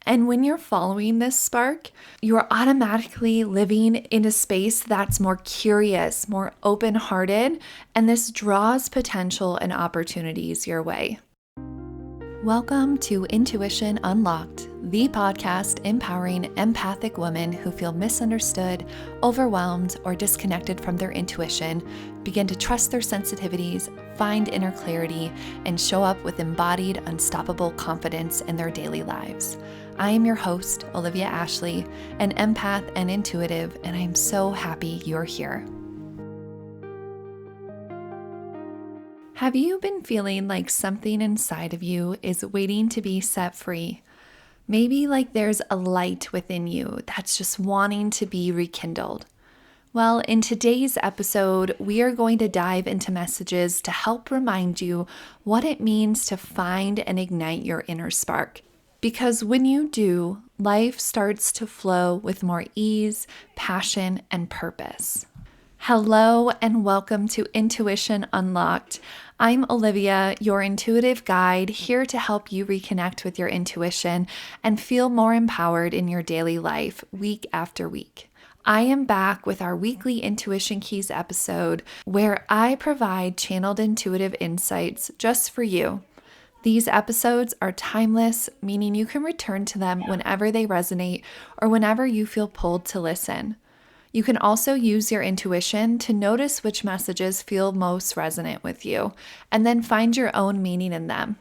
And when you're following this spark, you're automatically living in a space that's more curious, more open-hearted, and this draws potential and opportunities your way. Welcome to Intuition Unlocked, the podcast empowering empathic women who feel misunderstood, overwhelmed, or disconnected from their intuition, begin to trust their sensitivities, find inner clarity, and show up with embodied, unstoppable confidence in their daily lives. I am your host, Olivia Ashley, an empath and intuitive, and I am so happy you're here. Have you been feeling like something inside of you is waiting to be set free? Maybe like there's a light within you that's just wanting to be rekindled. Well, in today's episode, we are going to dive into messages to help remind you what it means to find and ignite your inner spark. Because when you do, life starts to flow with more ease, passion, and purpose. Hello and welcome to Intuition Unlocked. I'm Olivia, your intuitive guide, here to help you reconnect with your intuition and feel more empowered in your daily life week after week. I am back with our weekly Intuition Keys episode where I provide channeled intuitive insights just for you. These episodes are timeless, meaning you can return to them whenever they resonate or whenever you feel pulled to listen. You can also use your intuition to notice which messages feel most resonant with you, and then find your own meaning in them.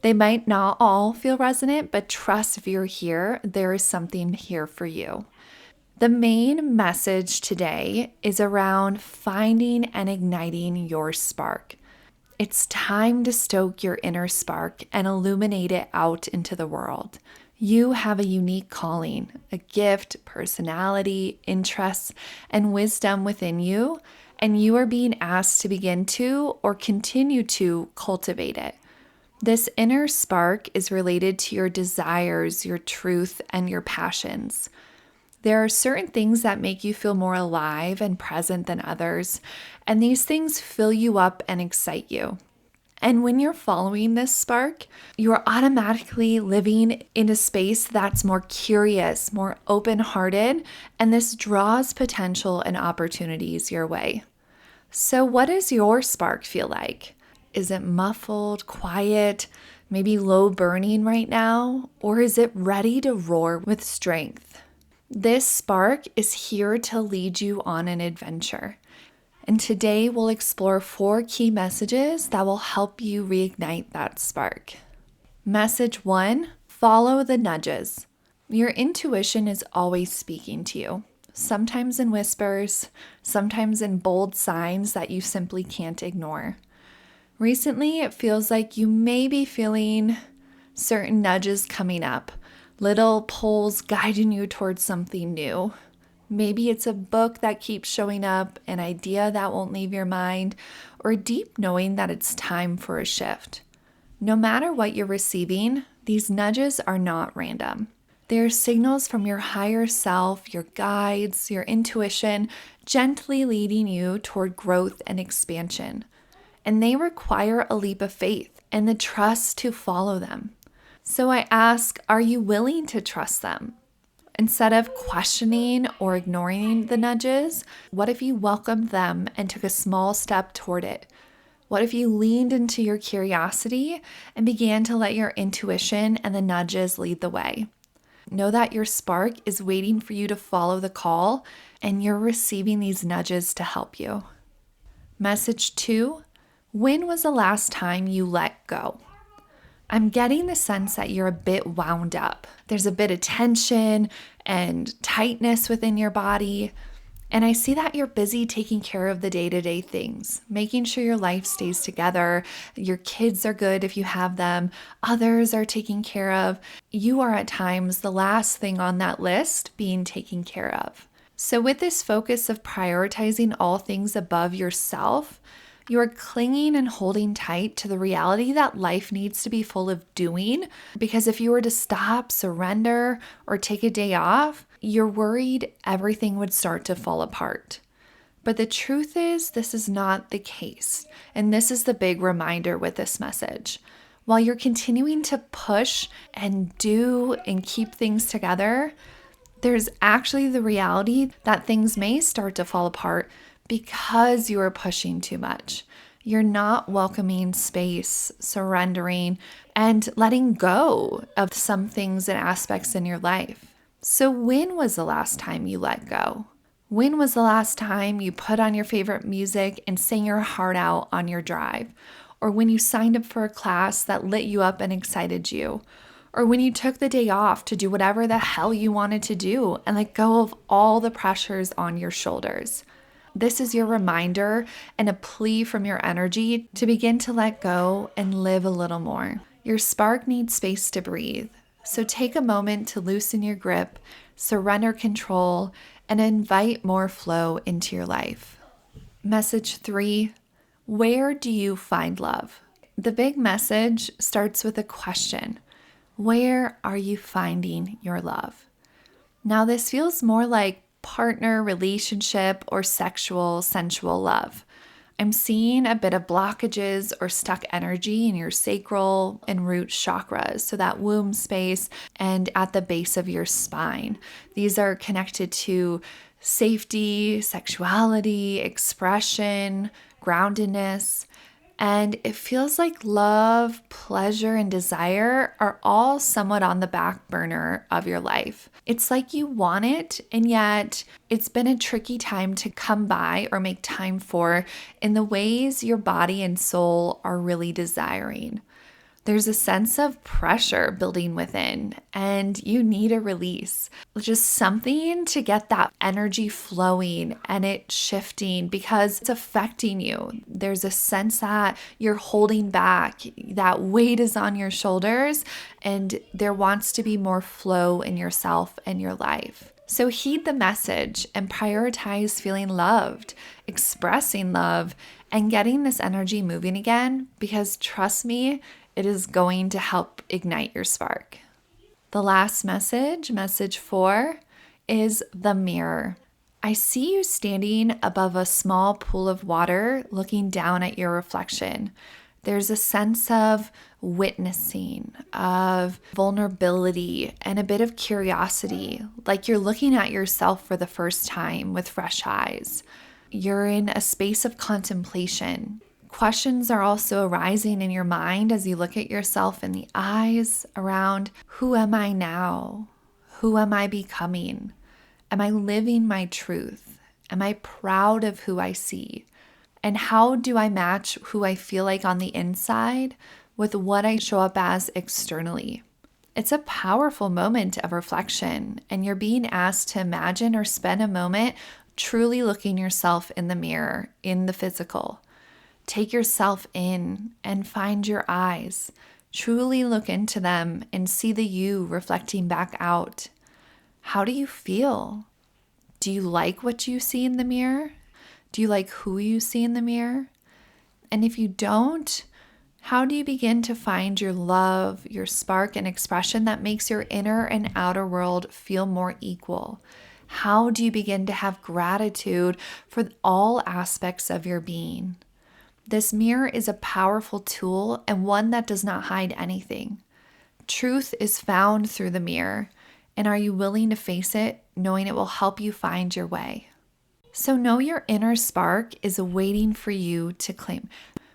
They might not all feel resonant, but trust if you're here, there is something here for you. The main message today is around finding and igniting your spark. It's time to stoke your inner spark and illuminate it out into the world. You have a unique calling, a gift, personality, interests, and wisdom within you, and you are being asked to begin to or continue to cultivate it. This inner spark is related to your desires, your truth, and your passions. There are certain things that make you feel more alive and present than others, and these things fill you up and excite you. And when you're following this spark, you're automatically living in a space that's more curious, more open-hearted, and this draws potential and opportunities your way. So what does your spark feel like? Is it muffled, quiet, maybe low burning right now? Or is it ready to roar with strength? This spark is here to lead you on an adventure. And today we'll explore 4 key messages that will help you reignite that spark. Message 1, follow the nudges. Your intuition is always speaking to you, sometimes in whispers, sometimes in bold signs that you simply can't ignore. Recently, it feels like you may be feeling certain nudges coming up, little pulls guiding you towards something new. Maybe it's a book that keeps showing up, an idea that won't leave your mind, or a deep knowing that it's time for a shift. No matter what you're receiving, these nudges are not random. They're signals from your higher self, your guides, your intuition, gently leading you toward growth and expansion. And they require a leap of faith and the trust to follow them. So I ask, are you willing to trust them? Instead of questioning or ignoring the nudges, what if you welcomed them and took a small step toward it? What if you leaned into your curiosity and began to let your intuition and the nudges lead the way? Know that your spark is waiting for you to follow the call, and you're receiving these nudges to help you. Message 2, when was the last time you let go? I'm getting the sense that you're a bit wound up. There's a bit of tension and tightness within your body. And I see that you're busy taking care of the day-to-day things, making sure your life stays together, your kids are good if you have them, others are taken care of. You are at times the last thing on that list being taken care of. So with this focus of prioritizing all things above yourself, you are clinging and holding tight to the reality that life needs to be full of doing, because if you were to stop, surrender, or take a day off, you're worried everything would start to fall apart. But the truth is, this is not the case. And this is the big reminder with this message. While you're continuing to push and do and keep things together, there's actually the reality that things may start to fall apart because you are pushing too much. You're not welcoming space, surrendering, and letting go of some things and aspects in your life. So when was the last time you let go? When was the last time you put on your favorite music and sang your heart out on your drive? Or when you signed up for a class that lit you up and excited you? Or when you took the day off to do whatever the hell you wanted to do and let go of all the pressures on your shoulders? This is your reminder and a plea from your energy to begin to let go and live a little more. Your spark needs space to breathe. So take a moment to loosen your grip, surrender control, and invite more flow into your life. Message 3, where do you find love? The big message starts with a question. Where are you finding your love? Now, this feels more like partner, relationship, or sexual, sensual love. I'm seeing a bit of blockages or stuck energy in your sacral and root chakras, so that womb space and at the base of your spine. These are connected to safety, sexuality, expression, groundedness. And it feels like love, pleasure, and desire are all somewhat on the back burner of your life. It's like you want it, and yet it's been a tricky time to come by or make time for in the ways your body and soul are really desiring. There's a sense of pressure building within, and you need a release. Just something to get that energy flowing and it shifting because it's affecting you. There's a sense that you're holding back, that weight is on your shoulders, and there wants to be more flow in yourself and your life. So heed the message and prioritize feeling loved, expressing love, and getting this energy moving again, because trust me, it is going to help ignite your spark. The last message, message 4, is the mirror. I see you standing above a small pool of water looking down at your reflection. There's a sense of witnessing, of vulnerability, and a bit of curiosity, like you're looking at yourself for the first time with fresh eyes. You're in a space of contemplation. Questions are also arising in your mind as you look at yourself in the eyes around, who am I now? Who am I becoming? Am I living my truth? Am I proud of who I see? And how do I match who I feel like on the inside with what I show up as externally? It's a powerful moment of reflection, and you're being asked to imagine or spend a moment truly looking yourself in the mirror, in the physical. Take yourself in and find your eyes. Truly look into them and see the you reflecting back out. How do you feel? Do you like what you see in the mirror? Do you like who you see in the mirror? And if you don't, how do you begin to find your love, your spark and expression that makes your inner and outer world feel more equal? How do you begin to have gratitude for all aspects of your being? This mirror is a powerful tool and one that does not hide anything. Truth is found through the mirror, and are you willing to face it, knowing it will help you find your way? So know your inner spark is waiting for you to claim,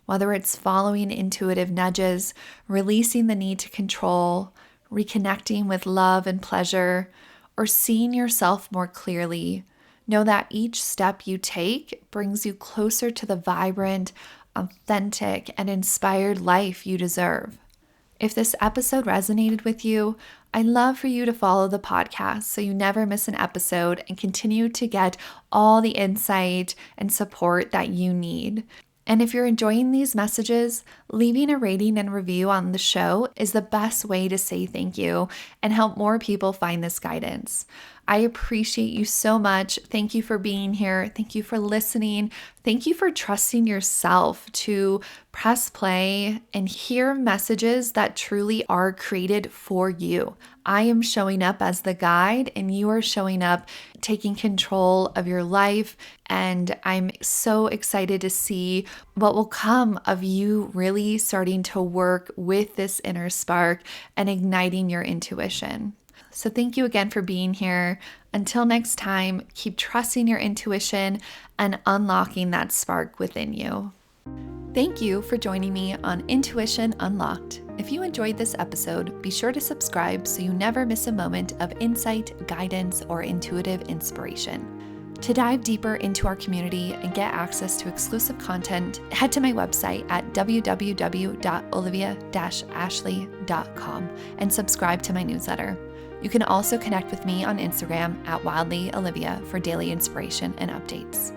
whether it's following intuitive nudges, releasing the need to control, reconnecting with love and pleasure, or seeing yourself more clearly. Know that each step you take brings you closer to the vibrant, authentic, and inspired life you deserve. If this episode resonated with you, I'd love for you to follow the podcast so you never miss an episode and continue to get all the insight and support that you need. And if you're enjoying these messages, leaving a rating and review on the show is the best way to say thank you and help more people find this guidance. I appreciate you so much. Thank you for being here. Thank you for listening. Thank you for trusting yourself to press play and hear messages that truly are created for you. I am showing up as the guide, and you are showing up taking control of your life. And I'm so excited to see what will come of you really starting to work with this inner spark and igniting your intuition. So thank you again for being here. Until next time, keep trusting your intuition and unlocking that spark within you. Thank you for joining me on Intuition Unlocked. If you enjoyed this episode, be sure to subscribe so you never miss a moment of insight, guidance, or intuitive inspiration. To dive deeper into our community and get access to exclusive content, head to my website at www.olivia-ashley.com and subscribe to my newsletter. You can also connect with me on Instagram at wildlyolivia for daily inspiration and updates.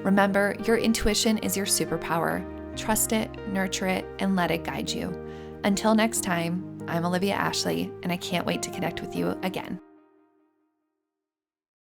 Remember, your intuition is your superpower. Trust it, nurture it, and let it guide you. Until next time, I'm Olivia Ashley, and I can't wait to connect with you again.